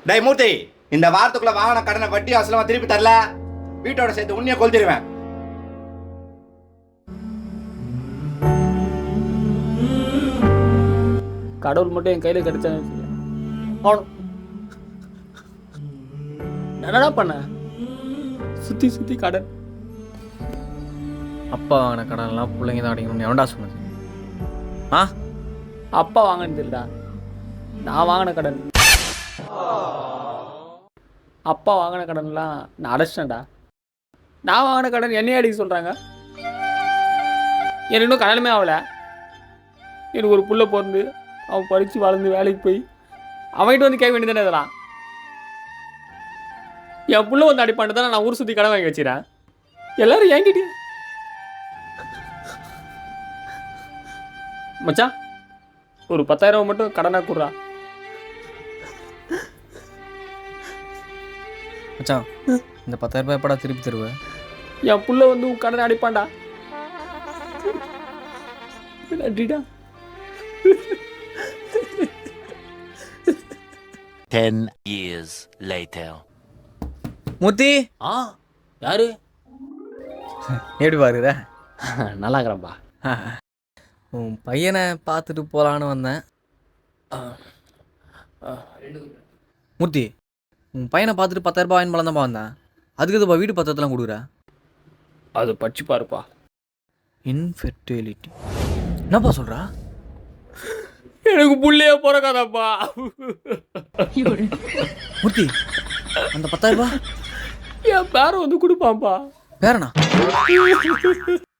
டேய் மூர்த்தி, இந்த வாரத்துக்குள்ள வாங்கின கடனை வட்டி அசலமா திருப்பி தரல, வீட்டோட சேர்த்து உன்னைய கொளுத்திடுவேன். கடவுள் மட்டும் என் கையில் கிடைச்சான்னு அவனும் என்னடா பண்ண? சுற்றி சுற்றி கடன். அப்பா வாங்கின கடன்லாம் பிள்ளைங்க தான் அடைக்கணும்னு எவன்டா சொன்னது? ஆ, அப்பா வாங்கினது இல்லடா, நான் வாங்கின கடன். அப்பா வாங்கின கடன்லாம் நான் அடைச்சிட்டேன்டா. நான் வாங்கின கடன் என்னையே அடிக்க சொல்கிறாங்க. எனக்கு இன்னும் கல்யாணமே ஆகலை. எனக்கு ஒரு புள்ள பிறந்து அவன் படித்து வளர்ந்து வேலைக்கு போய் அவன்கிட்ட வந்து கேட்க வேண்டியதானே இதெல்லாம். என் புள்ள வந்து அடிப்பாண்டு தானே நான் ஊர் சுற்றி கடன் வாங்கி வச்சுக்கிறேன். எல்லாரும் ஏங்கிட்டே மச்சான் ஒரு 10,000 மட்டும் கடனாக கூடுறா. மச்சான் இந்த 10,000 ரூபாய் எப்படா திருப்பி தருவேன்? என் புள்ள வந்து உன் கடனை அடிப்பான்டா. நன்றிடா. 10 years later. மூர்த்தி, யாரு? எப்படி பாருற? நல்லா இருக்கிறப்பா. உன் பையனை பார்த்துட்டு போகலான்னு வந்தேன். மூர்த்தி, உன் பையனை பார்த்துட்டு 10,000 ரூபாய் வாங்கி பழம் வந்தேன். அதுக்கு இதுப்பா வீடு பத்திரத்தெல்லாம் கொடுக்குறா? அது படிச்சு பாருப்பா. இன்ஃபெர்டிலிட்டி என்னப்பா சொல்கிறா? எனக்கு புள்ளையே பிறக்காதப்பா. மூர்த்தி, அந்த 10,000 ரூபாய் என் பேரை வந்து கொடுப்பான்ப்பா. பேரனா?